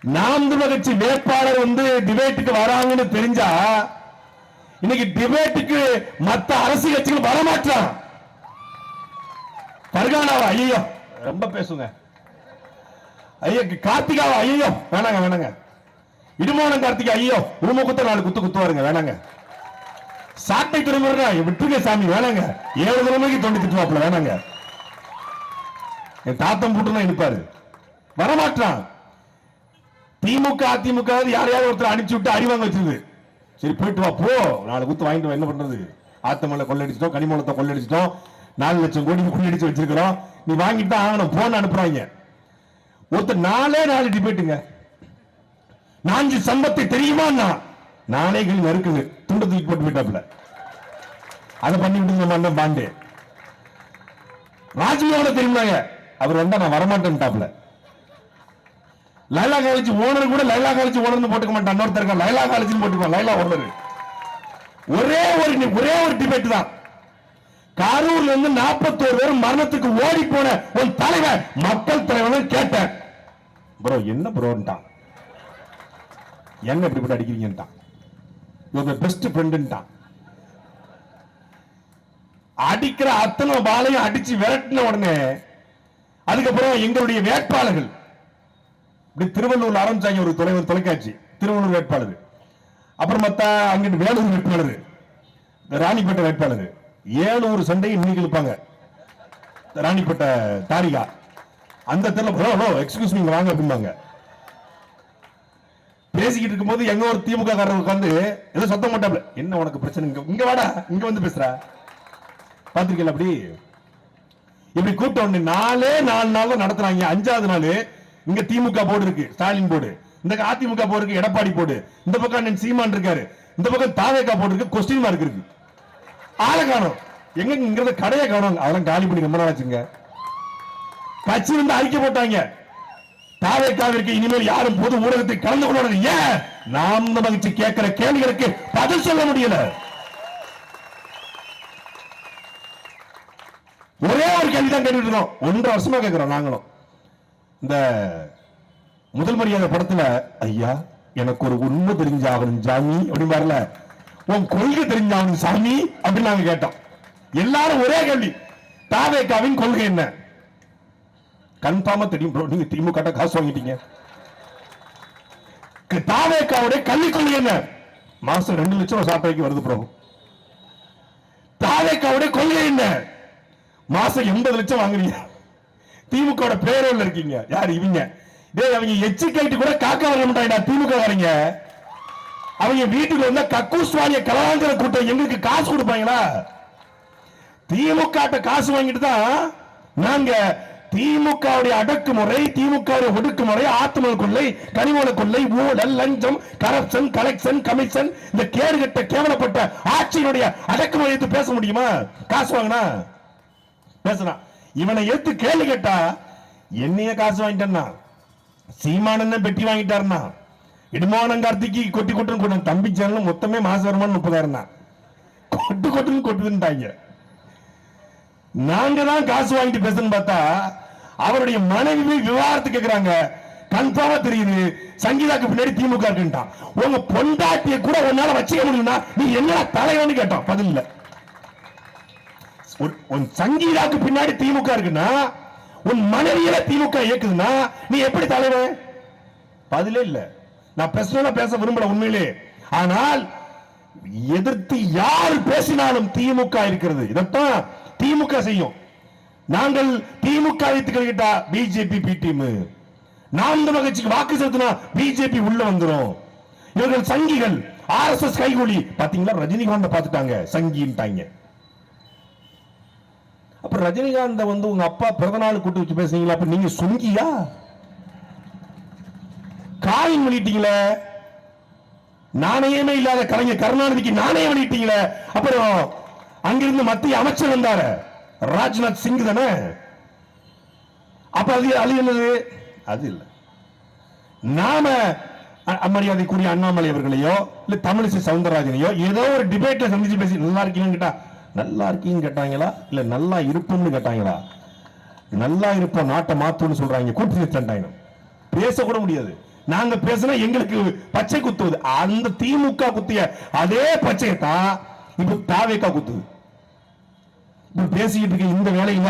நாம் தமிழர் கட்சி வேட்பாளர் டிபேட்டுக்கு வராங்கன்னு தெரிஞ்சா இன்னைக்கு டிபேட்டுக்கு மத்த அரசியல் கட்சிகள் வரமாட்டான். பர்கானாவா ஐயோ ரொம்ப பேசுங்க, ஐயோ கார்த்திகாவா ஐயோ வேணாங்க வேணாங்க, இடுமோனம் கார்த்திகா ஐயோ உருமுகத்தை 4 குத்து குத்துவாருங்க வேணாங்க, சாட்டை திருமுறை விட்டுருங்க சாமி வேணாங்க, 7 தலைமுறைக்கு தொண்டி திட்டுவாப்புல வேணாங்க, என் தாத்தம் போட்டுனா இருப்பாரு வரமாட்டான். திமுக அதிமுக யாரையாவது ஒருத்தர் அனுப்பிச்சு விட்டு அறிவாங்க வச்சிருக்கு, சரி போயிட்டு வா போ 4 குத்து வாங்கிட்டு என்ன பண்றது, ஆத்தமலை கொள்ளடிச்சிட்டோம், கனிமூலத்தை கொள்ளடிச்சிட்டோம், 4 லட்சம் கோடி கொள்ளடிச்சு வச்சிருக்கிறோம், நீ வாங்கிட்டு தான் ஆகணும் போன்னு அனுப்புறாங்க. ஒருத்தர் 4 டிபேட்டுங்க, 4 சம்பத்தை தெரியுமா, நாணயங்கள் நறுக்குது துண்டு தூக்கி போட்டு போயிட்டாப்ல, அதை பண்ணி விட்டு பாண்டே ராஜ்மோகன தெரியுமாங்க, அவர் வந்தா நான் வரமாட்டேன்ட்டாப்ல. லைலா காலேஜ் ஓனர் கூட லைலா காலேஜ் ஓனர் போட்டுக்க மாட்டான், இன்னொருத்தர் லைலா காலேஜ் போட்டுக்குவான், லைலா ஓனர். ஒரே ஒரு டிபேட் தான், கரூர்ல இருந்து 41 பேர் மரணத்துக்கு ஓடி போன ஒரு தலைவர் மக்கள் தலைவர் கேட்டேன், ப்ரோ என்ன ப்ரோன்ட்டான், என்ன இப்படி போட்டு அடிக்கிறீங்கன்ட்டான், இவங்க பெஸ்ட் ஃப்ரெண்டுன்ட்டான். அடிக்கிற அத்தனை பாலையும் அடிச்சு விரட்டின உடனே அதுக்கப்புறம் எங்களுடைய வேட்பாளர்கள் திருவள்ளூர் ஆரம்பிச்சாங்க, ஒரு தொலைக்காட்சி திருவள்ளூர் வேட்பாளர், அப்புறம் மத்த அங்கிட்டு வேலூர் வேட்பாளர், ராணிப்பேட்டை வேட்பாளர், 700 சண்டையை இன்னைக்கு இருப்பாங்க. ராணிப்பேட்டை தாரிகா அந்த தெருல எக்ஸ்கியூஸ் மீ வாங்க அப்படிம்பாங்க. பேசிக்கிட்டு இருக்கும்போது எங்க ஒரு திமுக காரர் உட்கார்ந்து ஏதோ சத்தம் மாட்டாப்ல, என்ன உனக்கு பிரச்சனை, இங்க வாடா இங்க வந்து பேசுற, பாத்திருக்கீங்களா அப்படி இப்படி கூப்பிட்ட உடனே 4 நாள் நடத்துறாங்க. 5வது நாள் இங்க திமுக போர்டு இருக்கு, ஸ்டாலின் போர்டு, இந்த அதிமுக போர்டு இருக்கு, எடப்பாடி போர்டு, இந்த பக்கம் சீமான் இருக்காரு, இந்த பக்கம் தாவேகா போர்டு இருக்கு, கொஸ்டின் மார்க் இருக்கு, ஆளை காணும், எங்க இங்க கடையை காணும், அதெல்லாம் காலி பண்ணி ரொம்ப நாள் ஆச்சுங்க. கட்சி அறிக்கை போட்டாங்க, தாவேகாவிற்கு இனிமேல் யாரும் பொது ஊடகத்தை கலந்து கொள்ள, ஏன் நாம் மகிழ்ச்சி கேட்கிற கேள்விகளுக்கு பதில் சொல்ல முடியல. ஒரே ஒரு கேள்விதான் கேட்டுட்டு இருக்கோம், 1.5 வருஷமா கேட்கிறோம் நாங்களும். இந்த முதல் மரியாதை படத்துல ஐயா எனக்கு ஒரு உண்மை தெரிஞ்சாகணும் சாமி அப்படின்னு வரல, உன் கொள்கை தெரிஞ்சாகணும் சாமி அப்படின்னு நாங்க கேட்டோம். எல்லாரும் ஒரே கேள்வி, தாவேகாவின் கொள்கை என்ன? கன்ஃபார்மா தெரியும் ப்ரோ, நீங்க திமுக காசு வாங்கிட்டீங்க. தாவேகாவுடைய கல்வி கொள்கை என்ன? மாசம் 2 லட்சம் சாப்பிட்டு வருது ப்ரோ. தாவேகாவுடைய கொள்கை என்ன? மாசம் 80 லட்சம் வாங்குறீங்க. திமுக பேரோல இருக்கீங்க, யார் இவங்க? அவங்க எச்சிக்கைட்டு கூட காக்க வர மாட்டாங்க திமுக வரீங்க. அவங்க வீட்டுக்கு வந்தா கக்கூஸ்வாலிய கலவாங்கிற கூட்டம் எங்களுக்கு காசு கொடுப்பாங்களா? திமுக காசு வாங்கிட்டு தான் நாங்க திமுக அடக்குமுறை, திமுக ஒடுக்குமுறை, ஆத்ம கொள்ளை, கனிமூல கொள்ளை, ஊழல், லஞ்சம், கரப்ஷன், கலெக்ஷன், கமிஷன், இந்த கேடுகட்ட கேவலப்பட்ட ஆட்சியினுடைய அடக்குமுறை பேச முடியுமா? காசு வாங்கினா பேசுறான். இவனை எடுத்து கேள்வி கேட்டா என்னைய காசு வாங்கிட்டா, சீமானந்த பெட்டி வாங்கிட்டாருன்னா, இடுமானம் கார்த்திக்கு கொட்டி கொட்டுன்னு தம்பி சேனல் மொத்தமே மாச வருமானம் 30,000 தான், கொட்டு கொட்டுன்னு கொட்டுதுன்ட்டாங்க. நாங்க தான் காசு வாங்கிட்டு பேசணும் பார்த்தா அவருடைய மனைவி விவாகரத்து கேட்கிறாங்க. கன்ஃபார்மா தெரியுது சங்கீதாக்கு பின்னாடி திமுக இருக்குன்ட்டான். உங்க பொண்டாட்டிய கூட உன்னால வச்சுக்க முடியும்னா நீ என்ன தலைவன்னு கேட்டோம், பதில் இல்ல. உன் சங்கீதாக்கு பின்னாடி திமுக இருக்குன்னா, உன் மனைவியில திமுக இயக்குதுன்னா நீ எப்படி தலைவன்? பதிலே இல்ல. நான் பேசணும் பேச விரும்பல உண்மையிலே, ஆனால் எதிர்த்து யார் பேசினாலும் திமுக இருக்கிறது. இதத்தான் திமுக செய்யும். நாங்கள் திமுக வைத்துக்கிட்டா பிஜேபி பி டீம், நாம் தமிழர் கட்சிக்கு வாக்கு செலுத்தினா பிஜேபி உள்ள வந்துரும். இவர்கள் சங்கிகள், ஆர்எஸ்எஸ் கைகூலி. பாத்தீங்களா ரஜினிகாந்த் பார்த்துட்டாங்க சங்கின்ட்டாங்க. அப்புறம் ரஜினிகாந்த் உங்க அப்பா பிறந்தநாள் கூட்டு வச்சு பேசுறீங்களா? அப்ப நீங்க சொங்கியா? காயின் வெளியிட்டீங்களே, நாணயமே இல்லாத கலைஞர் கருணாநிதிக்கு நாணயம் வெளியிட்டீங்களே. அப்புறம் அங்கிருந்து மத்திய அமைச்சர் வந்தாரு ராஜ்நாத் சிங் தானே, அப்ப அது என்னது? அது இல்ல. நாம மரியாதைக்குரிய அண்ணாமலை அவர்களையோ இல்ல தமிழிசை சவுந்தரராஜனையோ ஏதோ ஒரு டிபேட்ல சந்திச்சு பேசி நல்லா இருக்கீங்கன்னு கேட்டா, நல்லா இருக்கீங்க கேட்டாங்களா இல்ல நல்லா இருப்போம்னு கேட்டாங்களா? நல்லா இருப்போம் நாட்டை மாத்தும்னு சொல்றாங்க. கூட்டணி பேச கூட முடியாது. நாங்க பேசினா எங்களுக்கு பச்சை குத்துவது. அந்த திமுக குத்திய அதே பச்சையை தான் இப்ப தாவேக்கா குத்துது. இப்ப பேசிக்கிட்டு இருக்க இந்த வேலையில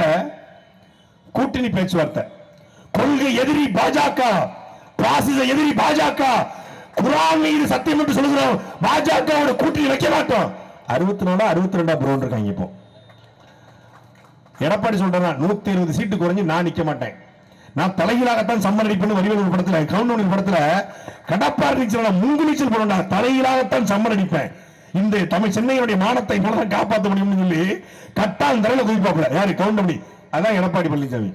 கூட்டணி பேச்சுவார்த்தை, கொள்கை எதிரி பாஜக, பாசிச எதிரி பாஜக, குரான் மீது சத்தியம் என்று சொல்கிறோம், பாஜகவோட கூட்டணி வைக்க மாட்டோம். 64 62 ப்ரோ இருக்காங்க. இப்போ எடப்பாடி சொல்றான் 120 சீட்டு குறைஞ்சு நான் நிக்க மாட்டேன், நான் தலைகீழாகத்தான் சம்மன் அடிப்பேன். வடிவேலு படத்துல கவுண்டமணி படத்துல கடப்பார் நீச்சல் முங்கு நீச்சல் போடா, தலைகீழாகத்தான் சம்மன் அடிப்பேன், இந்த தமிழ் சென்னையுடைய மானத்தை போலதான் காப்பாற்ற முடியும்னு சொல்லி கட்டால் தரையில குதிப்பாப்புல. யாரு? கவுண்டமணி. அதான் எடப்பாடி பழனிசாமி.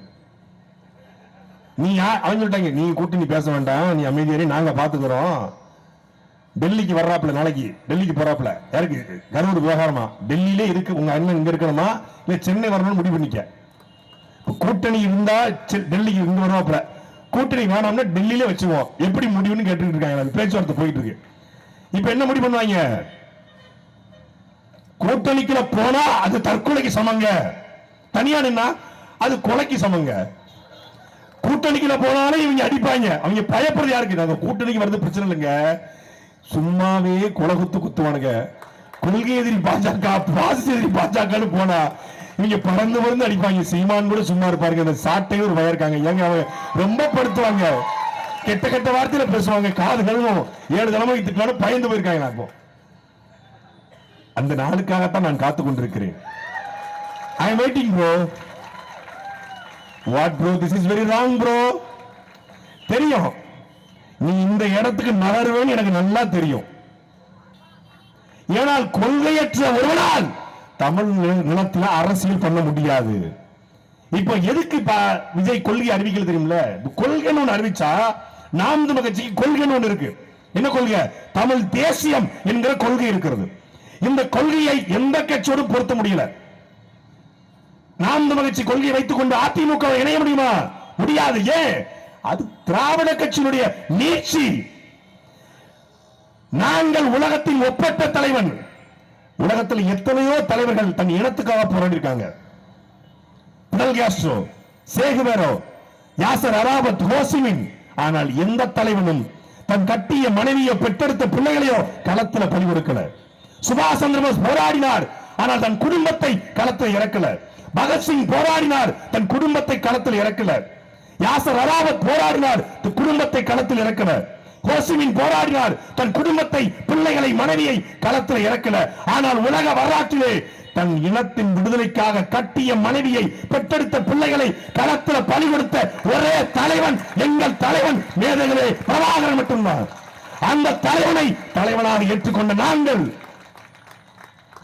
நீ அவங்க சொல்லிட்டாங்க, நீ கூட்டணி பேச வேண்டாம், நீ அமைதியாரி, நாங்க பாத்துக்கிறோம். டெல்லிக்கு வர்றாப்புல, நாளைக்கு டெல்லிக்கு போறாப்புல. யாருக்கு? கரூர் விவகாரமா டெல்லியிலே இருக்கு. உங்க அண்ணன் இங்க இருக்கணுமா இல்ல சென்னை வரணும்னு முடிவு பண்ணிக்க. கூட்டணி இருந்தா டெல்லிக்கு இங்க வருவாப்புல, கூட்டணி வேணாம்னா டெல்லியிலே வச்சுவோம். எப்படி முடிவுன்னு கேட்டுட்டு இருக்காங்க. பேச்சுவார்த்தை போயிட்டு இருக்கு. இப்ப என்ன முடிவு பண்ணுவாங்க? கூட்டணிக்குள்ள போனா அது தற்கொலைக்கு சமங்க, தனியா நின்னா அது கொலைக்கு சமங்க. கூட்டணிக்குள்ள போனாலும் இவங்க அடிப்பாங்க. அவங்க பயப்படுறது யாருக்கு? நாங்க கூட்டணிக்கு வருது பிரச்சனை இல்லைங்க, சும்மாவே கொலகுத்து குத்துவானுங்க. கொள்கை எதிரி பாஜக, பாசிச எதிரி பாஜக போனா இவங்க பறந்து பறந்து அடிப்பாங்க. சீமான் கூட சும்மா இருப்பாருங்க. அந்த சாட்டையும் ஒரு வயர்க்காங்க. ஏங்க அவங்க ரொம்ப படுத்துவாங்க, கெட்ட கெட்ட வார்த்தையில பேசுவாங்க. காது கழுவும் 7 தலைமுறை திட்டாலும் பயந்து போயிருக்காங்க. இப்போ அந்த நாளுக்காகத்தான் நான் காத்துக் கொண்டிருக்கிறேன். I am waiting bro. What bro? This is very wrong bro. தெரியும் நீ இந்த இடத்துக்கு நகருவேன்னு எனக்கு நல்லா தெரியும். ஏனால் கொள்கையற்ற ஒருவனால் தமிழ் நிலத்தில் அரசியல் பண்ண முடியாது. இப்ப எதுக்கு விஜய் கொள்கை அறிவிக்கல தெரியுமில்ல? கொள்கைன்னு ஒண்ணு அறிவிச்சா நாம் தமிழ் கட்சிக்கு கொள்கைன்னு ஒண்ணு இருக்கு. என்ன கொள்கை? தமிழ் தேசியம் என்கிற கொள்கை இருக்கிறது. இந்த கொள்கையை எந்த கட்சியோடும் பொருத்த முடியல. நாம் தமிழ் கட்சி கொள்கையை வைத்துக் கொண்டு அதிமுக இணைய முடியுமா? முடியாது. ஏன்? அது திராவிட கட்சியினுடைய நீட்சி. நாங்கள் உலகத்தின் ஒப்பற்ற தலைவன். உலகத்தில் எத்தனையோ தலைவர்கள் தன் இனத்துக்காக போராடிருக்காங்க. Fidel Castro, Che Guevara, Yasser Arafat, Ho Chi Minh. ஆனால் எந்த தலைவனும் தன் கட்டிய மனைவியோ பெற்றெடுத்த பிள்ளைகளையோ களத்தில் பலி கொடுக்கல. சுபாஷ் சந்திரபோஸ் போராடினார், ஆனால் தன் குடும்பத்தை களத்தில் இறக்கல. பகத்சிங் போராடினார், தன் குடும்பத்தை களத்தில் இறக்கல. யாசர் அரபாத் போராடினார், தன் குடும்பத்தை களத்தில் இறக்கல. ஹோசிமின் போராடினார், தன் குடும்பத்தை, பிள்ளைகளை, மனைவியை களத்தில் இறக்கல. ஆனால் உலக வரலாற்றிலே தன் இனத்தின் விடுதலைக்காக கட்டிய மனைவியை, பெற்றெடுத்த பிள்ளைகளை களத்தில் பலி கொடுத்த ஒரே தலைவன் எங்கள் தலைவன் மேதகவே பிரபாகரன் மட்டும்தான். அந்த தலைவனை தலைவனாக ஏற்றுக்கொண்ட நாங்கள்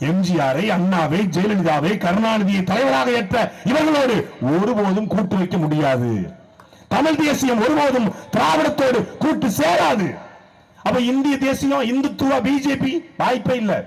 எம்ஜிஆரை, அண்ணாவை, ஜெயலலிதாவை, கருணாநிதியை தலைவராக ஏற்ற இவர்களோடு ஒருபோதும் கூட்டு வைக்க முடியாது. தமிழ் தேசியம் ஒருபோதும் திராவிடத்தோடு கூட்டு சேராது. அப்ப இந்திய தேசியம், இந்துத்துவ, பிஜேபி வாய்ப்பே இல்லை.